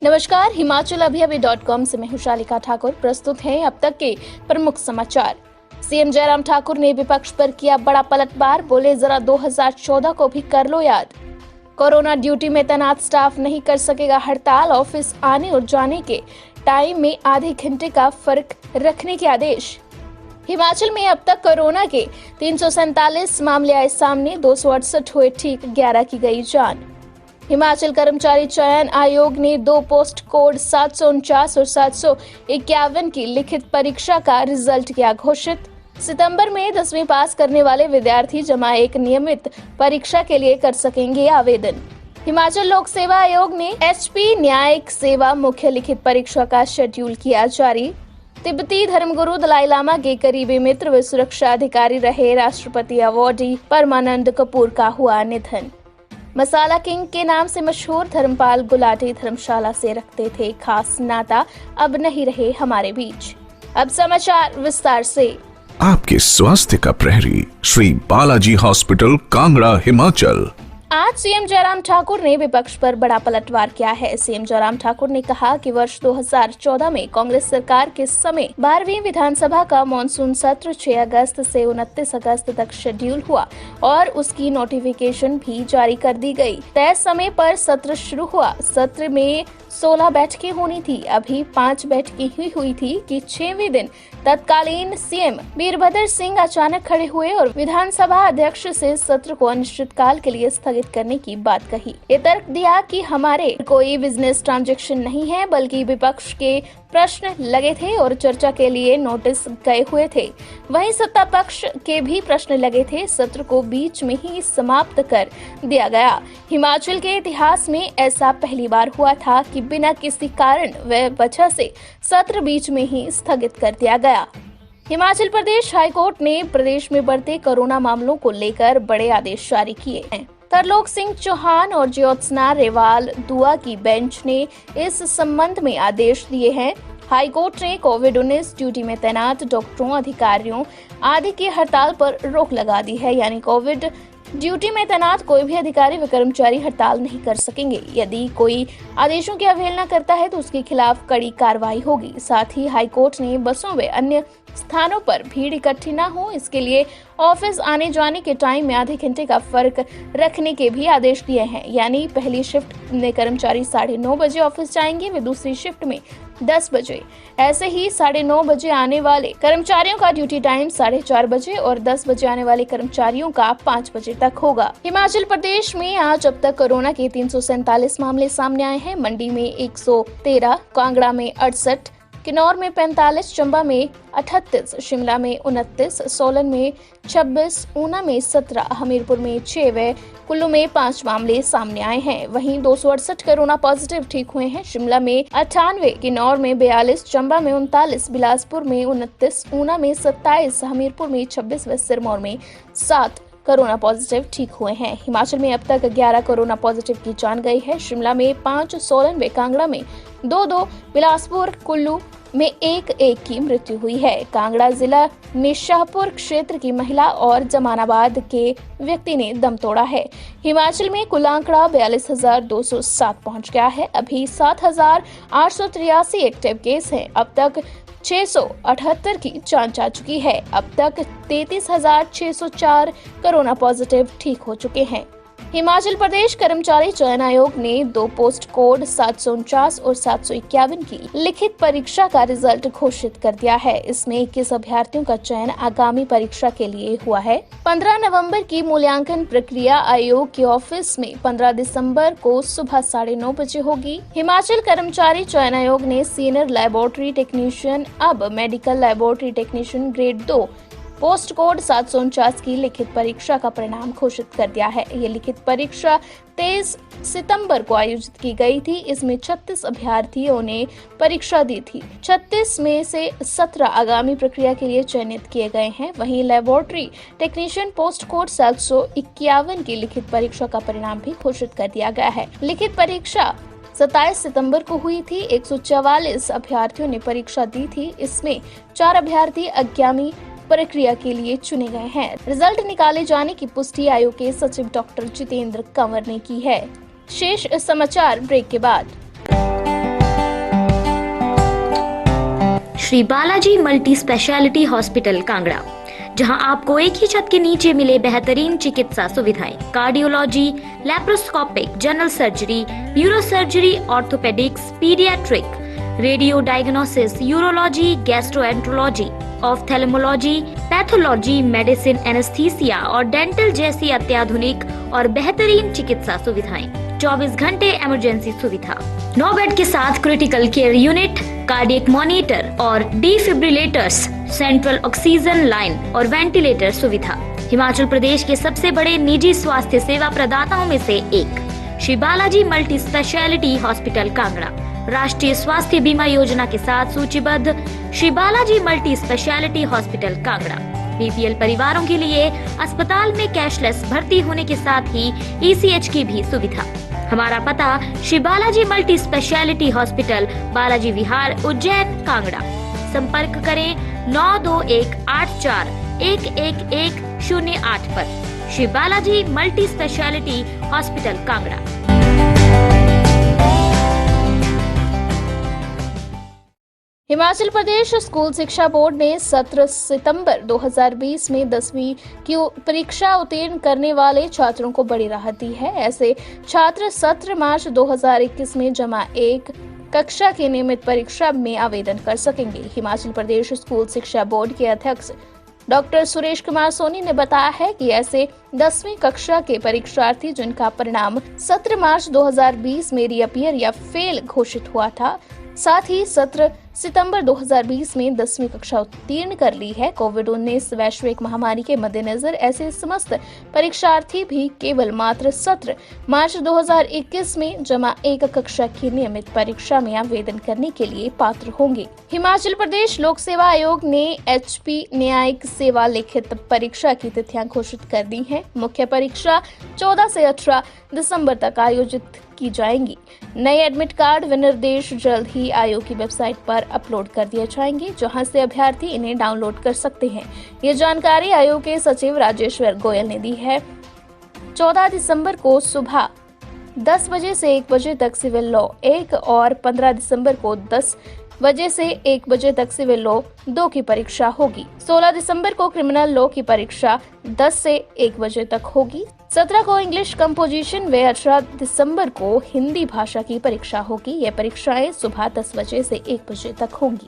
नमस्कार, हिमाचल अभी.com से मैं हूं शालिका ठाकुर। प्रस्तुत हैं अब तक के प्रमुख समाचार। सीएम जयराम ठाकुर ने विपक्ष पर किया बड़ा पलटवार, बोले जरा 2014 को भी कर लो याद। कोरोना ड्यूटी में तैनात स्टाफ नहीं कर सकेगा हड़ताल, ऑफिस आने और जाने के टाइम में आधे घंटे का फर्क रखने के आदेश। हिमाचल में अब तक कोरोना के 347 मामले आए सामने, 268 हुए ठीक, 11 की गई जान। हिमाचल कर्मचारी चयन आयोग ने 2 पोस्ट कोड 749 और 751 की लिखित परीक्षा का रिजल्ट किया घोषित। सितंबर में 10वीं पास करने वाले विद्यार्थी जमा एक नियमित परीक्षा के लिए कर सकेंगे आवेदन। हिमाचल लोक सेवा आयोग ने एचपी न्यायिक सेवा मुख्य लिखित परीक्षा का शेड्यूल किया जारी। तिब्बती धर्मगुरु दलाई लामा के करीबी मित्र व सुरक्षा अधिकारी रहे राष्ट्रपति अवॉर्डी परमानंद कपूर का हुआ निधन। मसाला किंग के नाम से मशहूर धर्मपाल गुलाटी धर्मशाला से रखते थे खास नाता, अब नहीं रहे हमारे बीच। अब समाचार विस्तार से। आपके स्वास्थ्य का प्रहरी श्री बालाजी हॉस्पिटल कांगड़ा हिमाचल। आज सीएम जयराम ठाकुर ने विपक्ष पर बड़ा पलटवार किया है। सीएम जयराम ठाकुर ने कहा कि वर्ष 2014 में कांग्रेस सरकार के समय 12वीं विधानसभा का मॉनसून सत्र 6 अगस्त से 29 अगस्त तक शेड्यूल हुआ और उसकी नोटिफिकेशन भी जारी कर दी गई। तय समय पर सत्र शुरू हुआ। सत्र में 16 बैठकें होनी थी, अभी 5 बैठकें ही हुई थी कि 6वें दिन तत्कालीन सीएम वीरभद्र सिंह अचानक खड़े हुए और विधानसभा अध्यक्ष से सत्र को अनिश्चितकाल के लिए स्थगित करने की बात कही। ये तर्क दिया कि हमारे कोई बिजनेस ट्रांजैक्शन नहीं है, बल्कि विपक्ष के प्रश्न लगे थे और चर्चा के लिए नोटिस गए हुए थे। वहीं सत्ता पक्ष के भी प्रश्न लगे थे। सत्र को बीच में ही समाप्त कर दिया गया। हिमाचल के इतिहास में ऐसा पहली बार हुआ था कि बिना किसी कारण व वजह से सत्र बीच में ही स्थगित कर दिया गया। हिमाचल प्रदेश हाईकोर्ट ने प्रदेश में बढ़ते कोरोना मामलों को लेकर बड़े आदेश जारी किए हैं। तरलोक सिंह चौहान और ज्योत्सना रेवाल दुआ की बेंच ने इस संबंध में आदेश दिए हैं। हाईकोर्ट ने कोविड-19 ड्यूटी में तैनात डॉक्टरों, अधिकारियों आदि की हड़ताल पर रोक लगा दी है। यानी कोविड ड्यूटी में तैनात कोई भी अधिकारी व कर्मचारी हड़ताल नहीं कर सकेंगे। यदि कोई आदेशों की अवहेलना करता है तो उसके खिलाफ कड़ी कार्रवाई होगी। साथ ही हाईकोर्ट ने बसों व अन्य स्थानों पर भीड़ इकट्ठी न हो, इसके लिए ऑफिस आने जाने के टाइम में आधे घंटे का फर्क रखने के भी आदेश दिए हैं। यानी पहली शिफ्ट में कर्मचारी 9:30 बजे ऑफिस जाएंगे व दूसरी शिफ्ट में 10 बजे। ऐसे ही 9:30 बजे आने वाले कर्मचारियों का ड्यूटी टाइम 4:30 बजे और 10 बजे आने वाले कर्मचारियों का 5 बजे तक होगा। हिमाचल प्रदेश में आज अब तक कोरोना के 347 मामले सामने आए हैं। मंडी में 113, कांगड़ा में 68, किन्नौर में 45, चंबा में 38, शिमला में 29, सोलन में 26, ऊना में 17, हमीरपुर में 6 व कुल्लू में 5 मामले सामने आए हैं। वहीं 268 कोरोना पॉजिटिव ठीक हुए हैं। शिमला में 98, किन्नौर में 42, चंबा में 39, बिलासपुर में 29, ऊना में 27, हमीरपुर में 26 व सिरमौर में 7 कोरोना पॉजिटिव ठीक हुए हैं। हिमाचल में अब तक 11 कोरोना पॉजिटिव की जान गई है। शिमला में 5, सोलन व कांगड़ा में 2-2, बिलासपुर, कुल्लू में 1-1 की मृत्यु हुई है। कांगड़ा जिला में शाहपुर क्षेत्र की महिला और जमानाबाद के व्यक्ति ने दम तोड़ा है। हिमाचल में कुल आंकड़ा 42,207 पहुंच गया है। अभी 7,883 एक्टिव केस हैं। अब तक 678 की जांच आ चुकी है। अब तक 33,604 कोरोना पॉजिटिव ठीक हो चुके हैं। हिमाचल प्रदेश कर्मचारी चयन आयोग ने 2 पोस्ट कोड 749 और 751 की लिखित परीक्षा का रिजल्ट घोषित कर दिया है। इसमें 21 अभ्यर्थियों का चयन आगामी परीक्षा के लिए हुआ है। 15 नवंबर की मूल्यांकन प्रक्रिया आयोग के ऑफिस में 15 दिसंबर को सुबह 9:30 बजे होगी। हिमाचल कर्मचारी चयन आयोग ने सीनियर लैबोरेटरी टेक्नीशियन, अब medical laboratory technician grade 2 post code 749 की लिखित परीक्षा का परिणाम घोषित कर दिया है। ये लिखित परीक्षा 23 सितंबर को आयोजित की गई थी। इसमें 36 अभ्यर्थियों ने परीक्षा दी थी। 36 में से 17 आगामी प्रक्रिया के लिए चयनित किए गए हैं। वहीं लेबोरेटरी टेक्नीशियन पोस्ट कोड 751 की लिखित परीक्षा का परिणाम भी घोषित कर दिया गया है। लिखित परीक्षा 27 सितंबर को हुई थी। 144 अभ्यर्थियों ने परीक्षा दी थी। इसमें 4 अभ्यर्थी आगामी प्रक्रिया के लिए चुने गए हैं। रिजल्ट निकाले जाने की पुष्टि आयोग के सचिव डॉक्टर जितेंद्र कंवर ने की है। शेष समाचार ब्रेक के बाद। Shri Balaji multi speciality hospital Kangra, जहां आपको एक ही छत के नीचे मिले बेहतरीन चिकित्सा सुविधाएं, cardiology, laparoscopic, general surgery, neuro surgery, orthopaedics, paediatric, radio diagnosis, urology, gastroenterology, ophthalmology, pathology, medicine, anaesthesia और डेंटल जैसी अत्याधुनिक और बेहतरीन चिकित्सा सुविधाएं, 24 घंटे इमरजेंसी सुविधा, 9 बेड के साथ critical care unit, cardiac monitor और डिफिब्रिलेटर्स, सेंट्रल ऑक्सीजन लाइन और वेंटिलेटर सुविधा। हिमाचल प्रदेश के सबसे बड़े निजी स्वास्थ्य सेवा प्रदाताओं में से एक Shri Balaji multi speciality hospital Kangra राष्ट्रीय स्वास्थ्य बीमा योजना के साथ सूचीबद्ध Shri Balaji multi speciality hospital Kangra BPL परिवारों के लिए अस्पताल में कैशलेस भर्ती होने के साथ ही ईसीएच की भी सुविधा। हमारा पता Shri Balaji multi speciality hospital, Balaji Vihar, Ujjain, Kangra. संपर्क करें 9218411108 पर। Shri Balaji multi speciality hospital Kangra. Himachal Pradesh school शिक्षा बोर्ड ने 17 सितंबर 2020 में 10वीं की परीक्षा उत्तीर्ण करने वाले छात्रों को बड़ी राहत दी है। ऐसे छात्र 17 मार्च 2021 में जमा 1 कक्षा की नियमित परीक्षा में आवेदन कर सकेंगे। हिमाचल प्रदेश स्कूल शिक्षा बोर्ड के अध्यक्ष डॉक्टर सुरेश कुमार सोनी ने बताया है कि ऐसे 10वीं कक्षा के परीक्षार्थी जिनका परिणाम 17 मार्च 2020 में रीअपियर या फेल घोषित हुआ था, साथ ही 17 सितंबर 2020 में 10वीं कक्षा उत्तीर्ण कर ली है। कोविड-19 वैश्विक महामारी के मद्देनजर ऐसे समस्त परीक्षार्थी भी केवल मात्र 17 मार्च 2021 में जमा 1 कक्षा की नियमित परीक्षा में आवेदन करने के लिए पात्र होंगे। हिमाचल प्रदेश लोक सेवा आयोग ने एचपी न्यायिक सेवा लिखित परीक्षा की तिथियां घोषित कर दी हैं। मुख्य परीक्षा 14 से 18 दिसंबर तक आयोजित की जाएंगी। नए एडमिट कार्ड व निर्देश जल्द ही आयोग की वेबसाइट पर अपलोड कर दिए जाएंगे, जहां से अभ्यर्थी इन्हें डाउनलोड कर सकते हैं। ये जानकारी आयोग के सचिव राजेश्वर गोयल ने दी है। 14 दिसंबर को सुबह 10 बजे से 1 बजे तक सिविल लॉ 1 और 15 दिसंबर को 10 बजे से 1 बजे तक सिविल लॉ 2 की परीक्षा होगी। 16 दिसंबर को क्रिमिनल लॉ की परीक्षा 10 से 1 बजे तक होगी। 17 को इंग्लिश कंपोजिशन व 18 दिसंबर को हिंदी भाषा की परीक्षा होगी। ये परीक्षाएं सुबह 10 बजे से 1 बजे तक होंगी।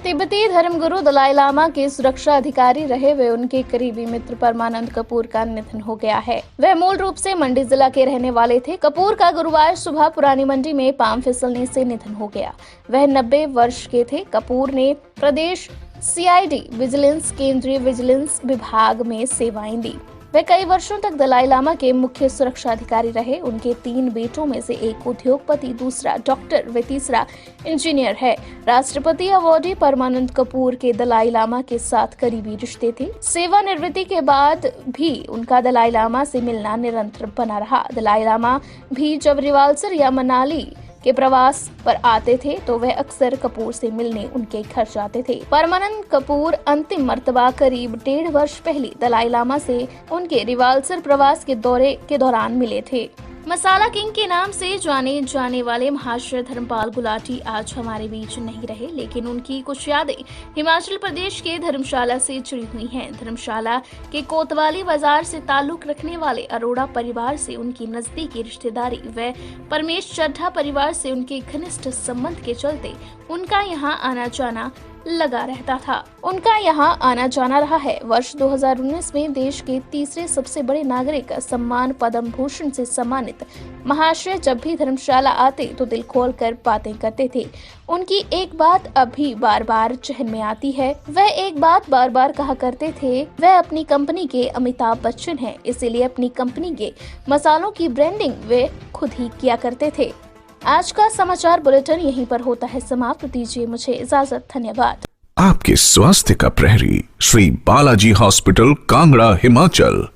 तिब्बती धर्मगुरु दलाई लामा के सुरक्षा अधिकारी रहे वे उनके करीबी मित्र परमानंद कपूर का निधन हो गया है। वह मूल रूप से मंडी जिला के रहने वाले थे। कपूर का गुरुवार सुबह पुरानी मंडी में पांव फिसलने से निधन हो गया। वह 90 वर्ष के थे। कपूर ने प्रदेश सीआईडी विजिलेंस, केंद्रीय विजिलेंस विभाग में सेवाएं दी। वे कई वर्षों तक दलाई लामा के मुख्य सुरक्षा अधिकारी रहे। उनके 3 बेटों में से एक उद्योगपति, दूसरा डॉक्टर व तीसरा इंजीनियर है। राष्ट्रपति अवॉर्डी परमानंद कपूर के दलाई लामा के साथ करीबी रिश्ते थे। सेवानिवृत्ति के बाद भी उनका दलाई लामा से मिलना निरंतर बना रहा। दलाई लामा भी जब रिवाल्सर या मनाली के प्रवास पर आते थे तो वह अक्सर कपूर से मिलने उनके घर जाते थे। परमानंद कपूर अंतिम मर्तबा करीब 1.5 वर्ष पहले दलाई लामा से उनके रिवाल्सर प्रवास के दौरे के दौरान मिले थे। मसाला किंग के नाम से जाने जाने वाले महाशय धर्मपाल गुलाटी आज हमारे बीच नहीं रहे, लेकिन उनकी कुछ यादें हिमाचल प्रदेश के धर्मशाला से जुड़ी हुई हैं। धर्मशाला के कोतवाली बाजार से ताल्लुक रखने वाले अरोड़ा परिवार से उनकी नजदीकी रिश्तेदारी व परमेश चड्ढा परिवार से उनके घनिष्ठ संबंध के चलते उनका यहाँ आना जाना लगा रहता था। उनका यहाँ आना जाना रहा है। वर्ष 2019 में देश के तीसरे सबसे बड़े नागरिक सम्मान पद्म भूषण से सम्मानित महाशय जब भी धर्मशाला आते तो दिल खोल कर बातें करते थे। उनकी एक बात अभी बार बार जहन में आती है। वह एक बात बार बार कहा करते थे, वह अपनी कंपनी के अमिताभ बच्चन हैं, इसीलिए अपनी कंपनी के मसालों की ब्रांडिंग वे खुद ही किया करते थे। आज का समाचार बुलेटिन यहीं पर होता है समाप्त। दीजिए मुझे इजाजत। धन्यवाद। आपके स्वास्थ्य का प्रहरी श्री बालाजी हॉस्पिटल, कांगड़ा, हिमाचल।